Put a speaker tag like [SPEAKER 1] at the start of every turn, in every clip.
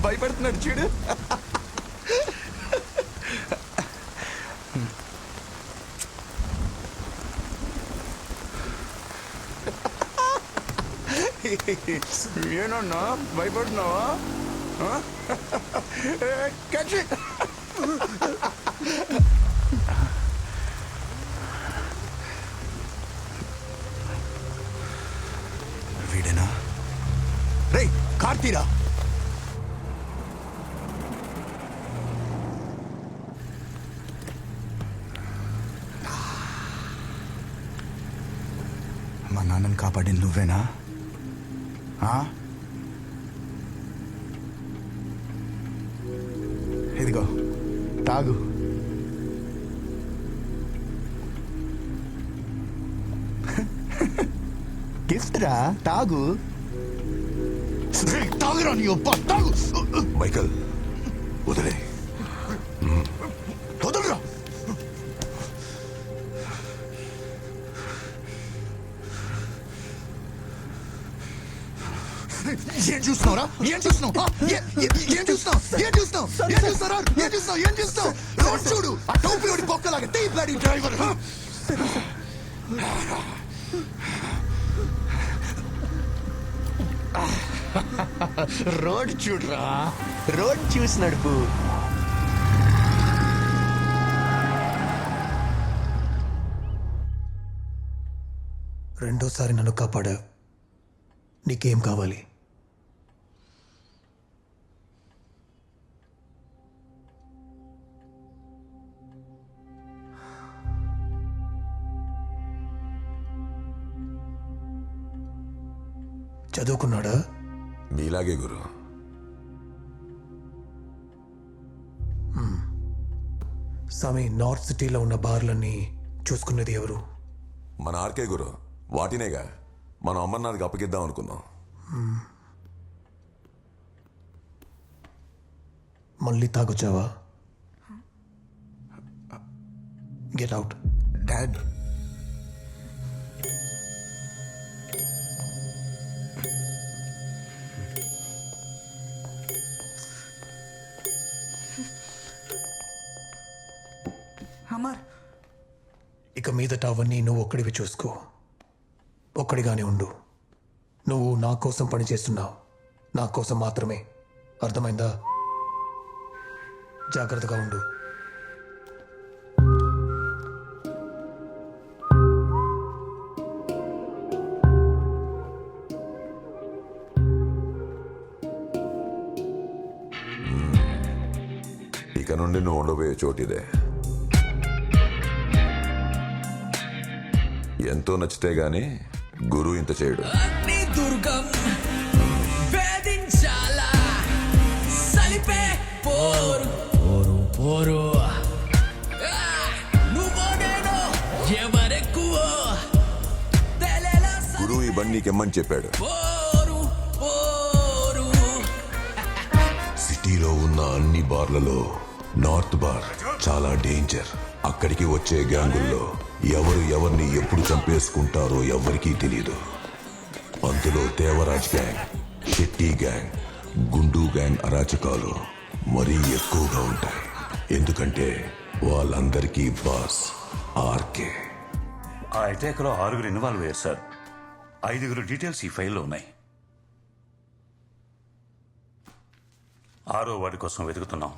[SPEAKER 1] భయపడుతున్నాడు చూడు. ఏనన్నా భయపడుతున్నావా? Catch it. వీడేనా? రేయ్ కార్తీరా, మా నాన్నని కాపాడింది నువ్వేనా? ఇదిగో తాగు. గిఫ్ట్ రా, తాగు. తాగురా నీ అబ్బా, తాగు.
[SPEAKER 2] మైకల్ వదిలే.
[SPEAKER 1] వదలరా. ఏం చూస్తున్నావురా? ఏం చూస్తున్నావు? ఏం చూస్తున్నావు? ఏం చూస్తున్నావు? ఏం చూస్తారా? ఏం చూస్తున్నావు? ఏం చూస్తున్నావు? రోడ్ చూడు, ఆ టోపీలోడి బొక్కలాగా. The bloody driver. రోడ్ చూడరా, రోడ్ చూసి నడుపు.
[SPEAKER 3] రెండోసారి నన్ను కాపాడా. నీకేం కావాలి? చదువుకున్నాడా?
[SPEAKER 2] మీలాగే గురు.
[SPEAKER 3] స్వామి, నార్త్ సిటీలో ఉన్న బార్లన్నీ చూసుకున్నది ఎవరు?
[SPEAKER 2] మన ఆర్కే గురు. వాటినేగా మనం అమర్నాథ్కి అప్పగిద్దాం అనుకున్నాం.
[SPEAKER 3] మళ్ళీ తాగొచ్చావా? Get out.
[SPEAKER 1] డాడ్,
[SPEAKER 4] అమర్,
[SPEAKER 3] ఇక మీదట అవన్నీ నువ్వు ఒక్కడివి చూసుకో. ఒక్కడిగానే ఉండు. నువ్వు నా కోసం పని చేస్తున్నావు, నా కోసం మాత్రమే. అర్థమైందా? జాగ్రత్తగా ఉండు.
[SPEAKER 2] ఇక నుండి నువ్వు ఉండబోయే చోటిదే. ఎంతో నచ్చితే గాని గురు ఇంత చేయడు.
[SPEAKER 5] దుర్గం వేధించాలా, సలిపే పోరు పోరు పోరు. నువ్వు నేను ఎవరెక్కువ
[SPEAKER 2] గురు ఈ బండి నీకెమ్మని చెప్పాడు.
[SPEAKER 5] పోరు పోరు.
[SPEAKER 2] సిటీలో ఉన్న అన్ని బార్లలో నార్త్ బార్ చాలా డేంజర్. అక్కడికి వచ్చే గ్యాంగుల్లో ఎవరు ఎవరిని ఎప్పుడు చంపేసుకుంటారో ఎవరికీ తెలియదు. అందులో దేవరాజ్ గ్యాంగ్, షెట్టి గ్యాంగ్, గుండు గ్యాంగ్ అరాచకాలు మరీ ఎక్కువగా ఉంటాయి. ఎందుకంటే వాళ్ళందరికీ బాస్ ఆర్కే.
[SPEAKER 6] ఆ అటాక్లో 6 ఇన్వాల్వ్ అయ్యారు సార్. 5 డీటెయిల్స్ ఈ ఫైల్లో ఉన్నాయి. 6వ వాడి కోసం వెతుకుతున్నాం.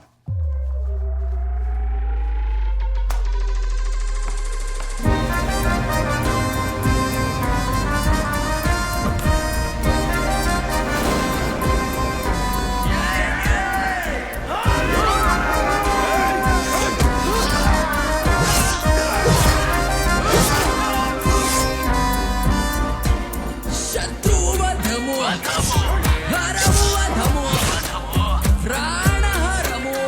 [SPEAKER 5] శత్రువధము హరము వధము ప్రాణహరము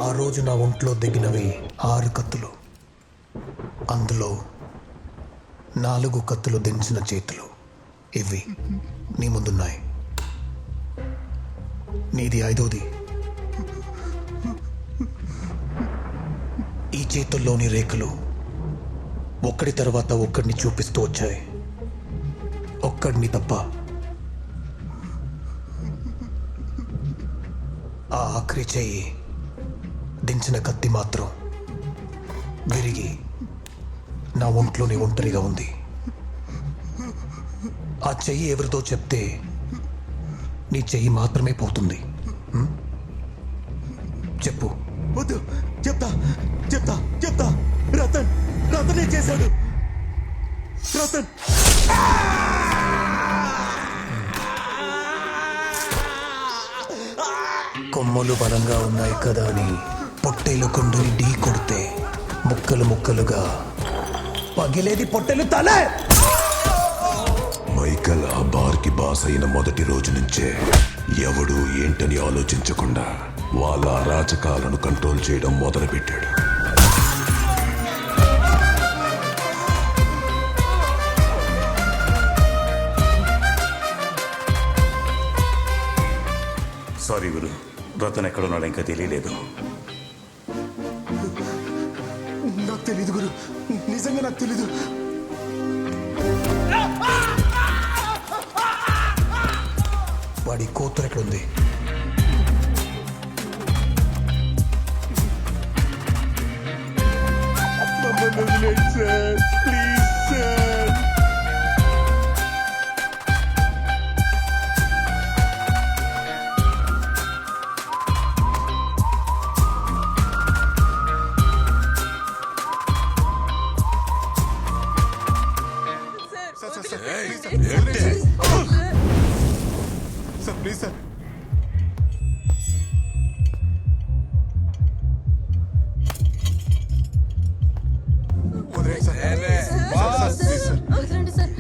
[SPEAKER 3] ఆ రోజు నా ఒంట్లో దిగినవి 6 కత్తులు. అందులో 4 కత్తులు దించిన చేతులు ఇవి నీ ముందున్నాయి. నీది 5వది. ఈ చేతుల్లోని రేఖలు ఒక్కడి తర్వాత ఒక్కడిని చూపిస్తూ వచ్చాయి. ఒక్కడిని తప్ప. ఆ ఆఖరి చెయ్యి దించిన కత్తి మాత్రం విరిగి నా ఒంట్లోని ఒంటరిగా ఉంది. ఆ చెయ్యి ఎవరితో చెప్తే నీ చెయ్యి మాత్రమే పోతుంది. చెప్పు.
[SPEAKER 1] వద్దు, చెప్తా చెప్తా చెప్తా. రతనే చేశాడు. రతన్
[SPEAKER 3] కొమ్మలు బలంగా ఉన్నాయి కదా అని పొట్టేలు కొండని ఢీ కొడితే ముక్కలు ముక్కలుగా పగిలేది పొట్టెలు తలే.
[SPEAKER 2] మైకల్ ఆ బార్కి బాస్ అయిన మొదటి రోజు నుంచే ఎవడు ఏంటని ఆలోచించకుండా వాళ్ళ అరాచకాలను కంట్రోల్ చేయడం మొదలుపెట్టాడు.
[SPEAKER 6] సారీ గురు, రతన్ ఎక్కడున్నాడో ఇంకా తెలియలేదు.
[SPEAKER 1] నాకు తెలీదు గురు, నిజంగా నాకు తెలీదు.
[SPEAKER 3] వాడి కూతురు ఎక్కడుంది?
[SPEAKER 1] Please sir. Sir please sir.
[SPEAKER 4] వదలండి సార్.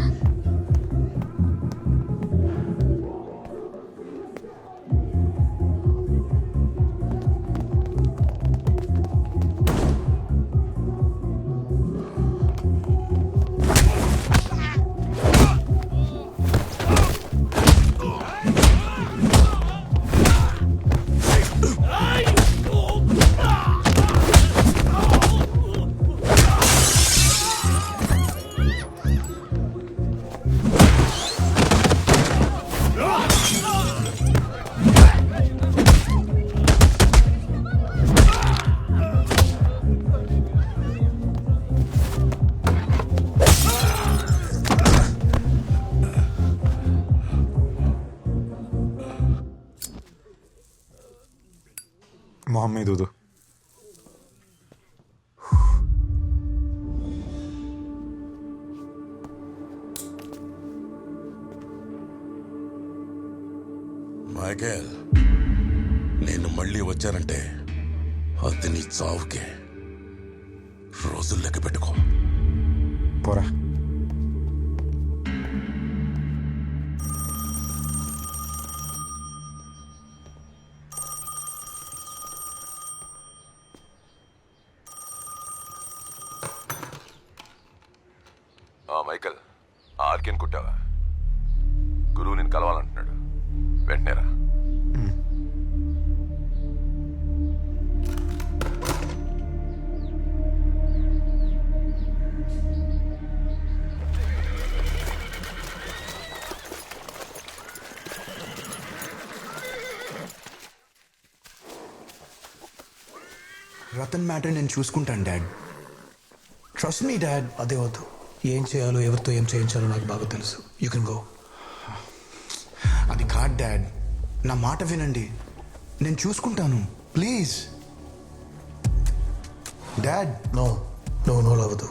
[SPEAKER 7] మొహం మీద ఊదు.
[SPEAKER 8] మైకేల్, నేను మళ్ళీ వచ్చానంటే అది నీ చావుకే. రోజులు లెక్క పెట్టుకో.
[SPEAKER 7] పోరా.
[SPEAKER 2] మైకల్, ఆర్కెన్ కుట్టావా? గురువు నేను కలవాలంటున్నాడు. వెంటనే రా.
[SPEAKER 1] రతన్ మ్యాటర్ నేను చూసుకుంటాను డాడ్. Trust me dad.
[SPEAKER 3] అదే వద్దు. ఏం చేయాలో ఎవరితో ఏం చేయించాలో నాకు బాగా తెలుసు. You can go.
[SPEAKER 1] అది కాదు డాడ్, నా మాట వినండి. నేను చూసుకుంటాను ప్లీజ్ డాడ్.
[SPEAKER 3] నో అవ్వదు.